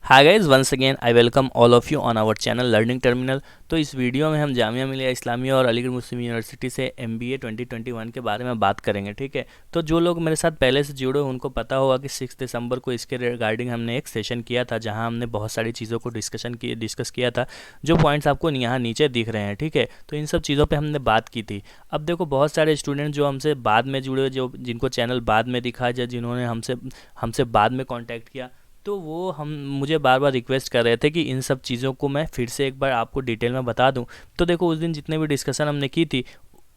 Hi guys, once again I welcome all of you on our channel learning terminal. तो इस video में हम जामिया मिलिया इस्लामिया और अलीगढ़ मुस्लिम यूनिवर्सिटी से एमबीए 2021 के बारे में बात करेंगे। ठीक है, तो जो लोग मेरे साथ पहले से जुड़े हो उनको पता होगा कि 6 दिसंबर को इसके रिगार्डिंग हमने एक सेशन किया था, जहां हमने बहुत सारी चीज़ों को डिस्कस किया था। जो पॉइंट्स आपको यहाँ नीचे दिख रहे हैं, ठीक है, तो इन सब चीज़ों पर हमने बात की थी। अब देखो, बहुत सारे स्टूडेंट जो हमसे बाद में जुड़े, जो जिनको चैनल बाद में दिखा, या जिन्होंने हमसे हमसे बाद में कॉन्टैक्ट किया, तो वो हम मुझे बार बार रिक्वेस्ट कर रहे थे कि इन सब चीज़ों को मैं फिर से एक बार आपको डिटेल में बता दूं। तो देखो, उस दिन जितने भी डिस्कशन हमने की थी,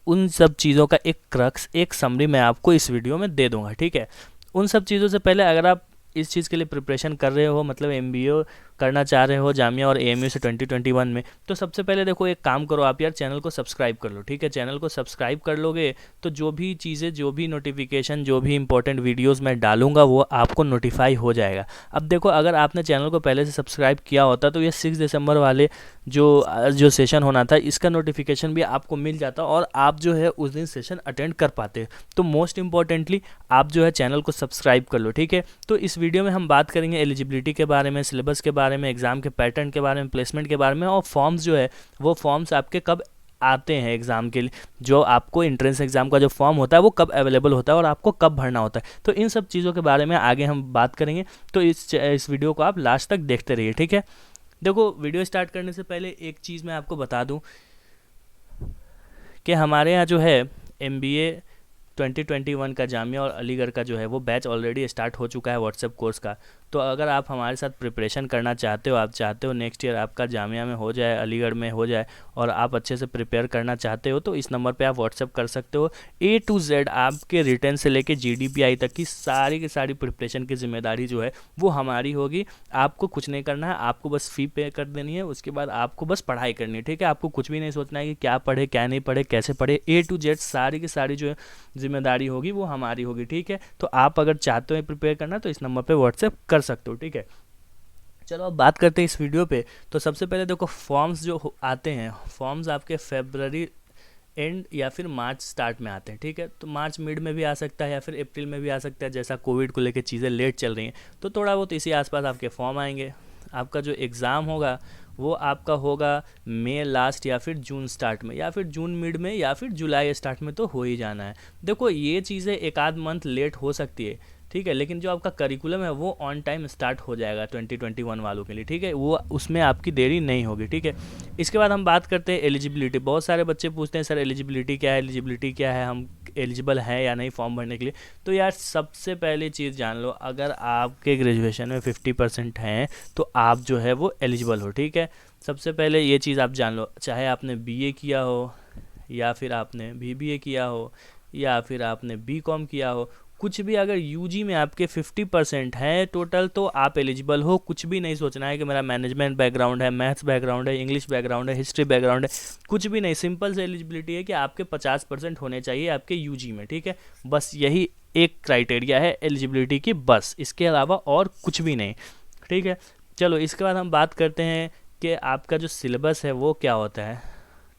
उन सब चीज़ों का एक क्रक्स, एक समरी मैं आपको इस वीडियो में दे दूंगा। ठीक है, उन सब चीज़ों से पहले अगर आप इस चीज़ के लिए प्रिपरेशन कर रहे हो, मतलब एमबीए करना चाह रहे हो जामिया और एएमयू से 2021 में, तो सबसे पहले देखो, एक काम करो आप यार, चैनल को सब्सक्राइब कर लो। ठीक है, चैनल को सब्सक्राइब कर लोगे तो जो भी चीज़ें, जो भी नोटिफिकेशन, जो भी इंपॉर्टेंट वीडियोस मैं डालूंगा वो आपको नोटिफाई हो जाएगा। अब देखो, अगर आपने चैनल को पहले से सब्सक्राइब किया होता तो ये 6 दिसंबर वाले जो सेशन होना था, इसका नोटिफिकेशन भी आपको मिल जाता और आप जो है उस दिन सेशन अटेंड कर पाते। तो मोस्ट इंपॉर्टेंटली आप जो है चैनल को सब्सक्राइब कर लो। ठीक है, तो इस वीडियो में हम बात करेंगे एलिजिबिलिटी के बारे में, सिलेबस के बारे में, एग्ज़ाम के पैटर्न के बारे में, प्लेसमेंट के बारे में, और फॉर्म्स जो है वो फॉर्म्स आपके कब आते हैं एग्ज़ाम के लिए, जो आपको एंट्रेंस एग्ज़ाम का जो फॉर्म होता है वो कब अवेलेबल होता है और आपको कब भरना होता है। तो इन सब चीज़ों के बारे में आगे हम बात करेंगे। तो इस वीडियो को आप लास्ट तक देखते रहिए। ठीक है, देखो, वीडियो स्टार्ट करने से पहले एक चीज़ मैं आपको बता दूं कि हमारे यहाँ जो है एमबीए 2021 का जामिया और अलीगढ़ का जो है वो बैच ऑलरेडी स्टार्ट हो चुका है व्हाट्सएप कोर्स का। तो अगर आप हमारे साथ प्रिपरेशन करना चाहते हो, आप चाहते हो नेक्स्ट ईयर आपका जामिया में हो जाए, अलीगढ़ में हो जाए, और आप अच्छे से प्रिपेयर करना चाहते हो, तो इस नंबर पे आप व्हाट्सएप कर सकते हो। ए टू जेड आपके रिटर्न से लेके जीडीपीआई तक की सारी प्रिपरेशन की जिम्मेदारी जो है वो हमारी होगी। आपको कुछ नहीं करना है, आपको बस फ़ी पे कर देनी है, उसके बाद आपको बस पढ़ाई करनी है। ठीक है, आपको कुछ भी नहीं सोचना है कि क्या पढ़े, क्या नहीं पढ़े, कैसे पढ़े। ए टू जेड सारी की सारी जो है जिम्मेदारी होगी वो हमारी होगी। ठीक है, तो आप अगर चाहते हो प्रिपेयर करना तो इस नंबर पे व्हाट्सएप कर सकते हो। ठीक है, चलो अब बात करते हैं इस वीडियो पे। तो सबसे पहले देखो, फॉर्म्स जो आते हैं, फॉर्म्स आपके फेबररी एंड या फिर मार्च स्टार्ट में आते हैं। ठीक है, तो मार्च मिड में भी आ सकता है या फिर अप्रैल में भी आ सकता है, जैसा कोविड को लेकर चीज़ें लेट चल रही हैं, तो थोड़ा बहुत इसी आसपास आपके फॉर्म आएंगे। आपका जो एग्ज़ाम होगा वो आपका होगा मई लास्ट या फिर जून स्टार्ट में, या फिर जून मिड में, या फिर जुलाई स्टार्ट में, तो हो ही जाना है। देखो, ये चीज़ें एक आध मंथ लेट हो सकती है, ठीक है, लेकिन जो आपका करिकुलम है वो ऑन टाइम स्टार्ट हो जाएगा 2021 वालों के लिए। ठीक है, वो उसमें आपकी देरी नहीं होगी। ठीक है, इसके बाद हम बात करते हैं एलिजिबिलिटी। बहुत सारे बच्चे पूछते हैं, सर एलिजिबिलिटी क्या है, एलिजिबिलिटी क्या है, हम एलिजिबल हैं या नहीं फॉर्म भरने के लिए। तो यार, सबसे पहली चीज़ जान लो, अगर आपके ग्रेजुएशन में 50% हैं तो आप जो है वो एलिजिबल हो। ठीक है, सबसे पहले ये चीज़ आप जान लो, चाहे आपने बीए किया हो, या फिर आपने बीबीए किया हो, या फिर आपने बीकॉम किया हो, कुछ भी अगर यूजी में आपके 50% हैं टोटल, तो आप एलिजिबल हो। कुछ भी नहीं सोचना है कि मेरा मैनेजमेंट बैकग्राउंड है, मैथ्स बैकग्राउंड है, इंग्लिश बैकग्राउंड है, हिस्ट्री बैकग्राउंड है, कुछ भी नहीं। सिंपल से एलिजिबिलिटी है कि आपके 50% होने चाहिए आपके यूजी में। ठीक है, बस यही एक क्राइटेरिया है एलिजिबिलिटी की, बस, इसके अलावा और कुछ भी नहीं। ठीक है, चलो इसके बाद हम बात करते हैं कि आपका जो सिलेबस है वो क्या होता है।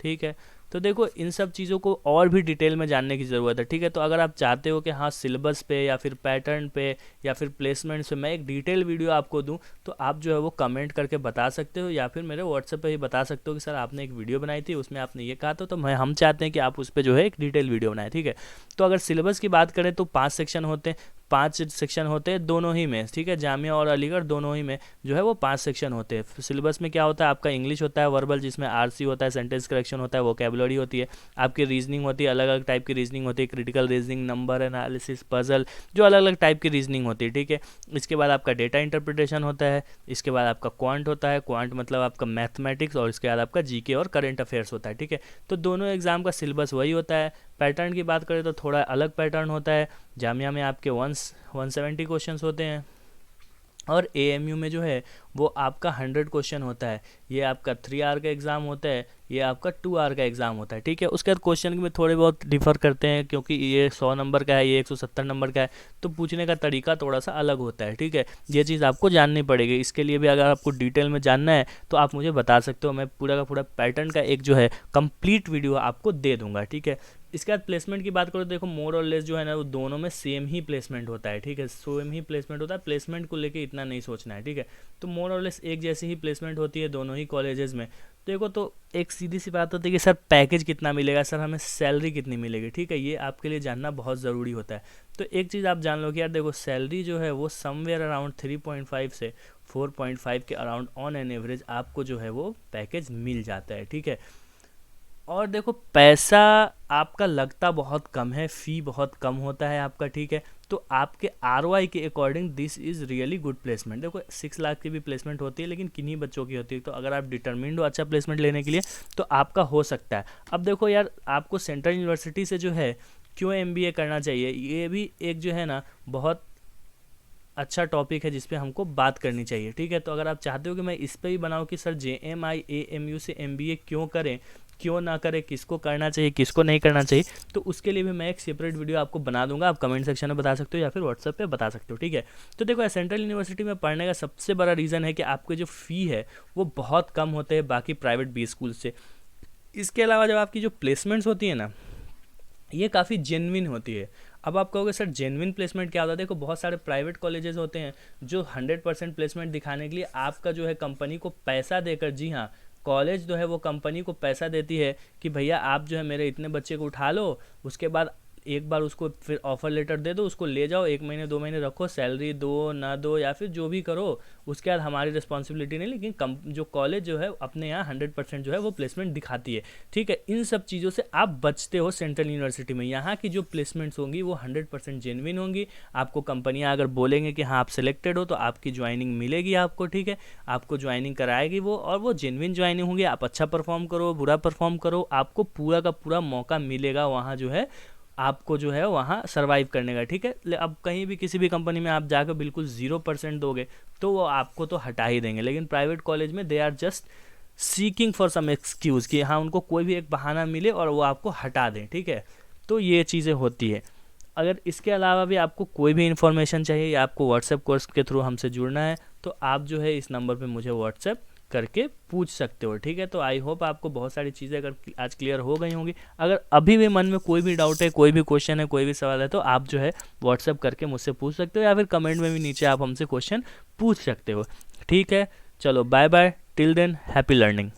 ठीक है, तो देखो, इन सब चीज़ों को और भी डिटेल में जानने की ज़रूरत है। ठीक है, तो अगर आप चाहते हो कि हाँ, सिलेबस पे या फिर पैटर्न पे या फिर प्लेसमेंट्स पे मैं एक डिटेल वीडियो आपको दूं, तो आप जो है वो कमेंट करके बता सकते हो, या फिर मेरे व्हाट्सएप पे ही बता सकते हो कि सर आपने एक वीडियो बनाई थी, उसमें आपने ये कहा था, तो हम चाहते हैं कि आप उस पर जो है एक डिटेल वीडियो बनाए। ठीक है, तो अगर सिलेबस की बात करें तो 5 सेक्शन होते हैं, 5 सेक्शन होते हैं दोनों ही में। ठीक है, जामिया और अलीगढ़ दोनों ही में जो है वो 5 सेक्शन होते हैं। सिलेबस में क्या होता है, आपका इंग्लिश होता है वर्बल, जिसमें आरसी होता है, सेंटेंस करेक्शन होता है, वोकैबुलरी होती है, आपकी रीजनिंग होती है, अलग अलग टाइप की रीजनिंग होती है, critical reasoning, number analysis, puzzle, जो अलग अलग टाइप की रीजनिंग होती है। ठीक है, इसके बाद आपका डेटा इंटरप्रिटेशन होता है, इसके बाद आपका क्वांट होता है, क्वांट मतलब आपका मैथमेटिक्स, और इसके बाद आपका जीके और करंट अफेयर्स होता है। ठीक है, तो दोनों एग्जाम का सिलेबस वही होता है। पैटर्न की बात करें तो थोड़ा अलग पैटर्न होता है। जामिया में आपके 170 क्वेश्चंस होते हैं, और एएमयू में जो है वो आपका 100 क्वेश्चन होता है। ये आपका 3 आवर का एग्ज़ाम होता है, ये आपका 2 आवर का एग्ज़ाम होता है। ठीक है, उसके बाद क्वेश्चन में थोड़े बहुत डिफर करते हैं, क्योंकि ये 100 नंबर का है, ये 170 नंबर का है, तो पूछने का तरीका थोड़ा सा अलग होता है। ठीक है, ये चीज़ आपको जाननी पड़ेगी। इसके लिए भी अगर आपको डिटेल में जानना है तो आप मुझे बता सकते हो, मैं पूरा का पूरा पैटर्न का एक जो है कंप्लीट वीडियो आपको दे दूंगा। ठीक है, इसके बाद प्लेसमेंट की बात करो तो देखो मोर और लेस जो है ना वो दोनों में सेम ही प्लेसमेंट होता है, ठीक है, सेम ही प्लेसमेंट होता है, प्लेसमेंट को लेके इतना नहीं सोचना है, ठीक है। तो मोर और लेस एक जैसी ही प्लेसमेंट होती है दोनों ही कॉलेजेस में। देखो तो एक सीधी सी बात होती है कि सर पैकेज कितना मिलेगा, सर हमें सैलरी कितनी मिलेगी, ठीक है, ये आपके लिए जानना बहुत ज़रूरी होता है। तो एक चीज़ आप जान लो कि यार देखो सैलरी जो है वो समवेयर अराउंड 3.5 से 4.5 के अराउंड ऑन एन एवरेज आपको जो है वो पैकेज मिल जाता है, ठीक है। और देखो पैसा आपका लगता बहुत कम है, फ़ी बहुत कम होता है आपका, ठीक है। तो आपके ROI के according this is really good placement. देखो 6 लाख की भी प्लेसमेंट होती है लेकिन किन्हीं बच्चों की होती है, तो अगर आप डिटर्मिन्ड हो अच्छा प्लेसमेंट लेने के लिए तो आपका हो सकता है। अब देखो यार आपको सेंट्रल यूनिवर्सिटी से जो है क्यों MBA करना चाहिए, ये भी एक जो है ना बहुत अच्छा टॉपिक है जिस पे हमको बात करनी चाहिए, ठीक है। तो अगर आप चाहते हो कि मैं इस पे ही बनाऊँ कि सर JMI AMU से MBA क्यों करें, क्यों ना करें, किसको करना चाहिए किसको नहीं करना चाहिए, तो उसके लिए भी मैं एक सेपरेट वीडियो आपको बना दूंगा। आप कमेंट सेक्शन में बता सकते हो या फिर व्हाट्सएप पे बता सकते हो, ठीक है। तो देखो सेंट्रल यूनिवर्सिटी में पढ़ने का सबसे बड़ा रीज़न है कि आपके जो फ़ी है वो बहुत कम होते हैं बाकी प्राइवेट बी स्कूल से। इसके अलावा जब आपकी जो प्लेसमेंट्स होती है ना ये काफ़ी जेन्युइन होती है। अब आप कहोगे सर जेन्युइन प्लेसमेंट क्या होता है, देखो बहुत सारे प्राइवेट कॉलेजेस होते हैं जो 100% प्लेसमेंट दिखाने के लिए आपका जो है कंपनी को पैसा देकर, जी हाँ कॉलेज जो है वो कंपनी को पैसा देती है कि भैया आप जो है मेरे इतने बच्चे को उठा लो, उसके बाद एक बार उसको फिर ऑफर लेटर दे दो, उसको ले जाओ 1 महीने 2 महीने रखो, सैलरी दो ना दो या फिर जो भी करो, उसके बाद हमारी रिस्पॉन्सिबिलिटी नहीं, लेकिन जो कॉलेज जो है अपने यहाँ 100% जो है वो प्लेसमेंट दिखाती है, ठीक है। इन सब चीज़ों से आप बचते हो सेंट्रल यूनिवर्सिटी में। यहाँ की जो प्लेसमेंट्स होंगी वो 100% जेन्युइन होंगी। आपको कंपनियाँ अगर बोलेंगे कि हाँ आप सिलेक्टेड हो तो आपकी ज्वाइनिंग मिलेगी आपको, ठीक है, आपको ज्वाइनिंग कराएगी वो, और वो जेन्युइन ज्वाइनिंग होंगी। आप अच्छा परफॉर्म करो बुरा परफॉर्म करो, आपको पूरा का पूरा मौका मिलेगा वहाँ जो है आपको जो है वहाँ सर्वाइव करने का, ठीक है। अब कहीं भी किसी भी कंपनी में आप जाकर बिल्कुल 0% दोगे तो वो आपको तो हटा ही देंगे, लेकिन प्राइवेट कॉलेज में they are just seeking for some excuse कि हाँ उनको कोई भी एक बहाना मिले और वो आपको हटा दें, ठीक है। तो ये चीज़ें होती है। अगर इसके अलावा भी आपको कोई भी इन्फॉर्मेशन चाहिए या आपको व्हाट्सएप कोर्स के थ्रू हमसे जुड़ना है तो आप जो है इस नंबर पे मुझे व्हाट्सएप करके पूछ सकते हो, ठीक है। तो आई होप आपको बहुत सारी चीज़ें अगर आज क्लियर हो गई होंगी। अगर अभी भी मन में कोई भी डाउट है, कोई भी क्वेश्चन है, कोई भी सवाल है तो आप जो है व्हाट्सएप करके मुझसे पूछ सकते हो या फिर कमेंट में भी नीचे आप हमसे क्वेश्चन पूछ सकते हो, ठीक है। चलो bye bye, till then happy learning.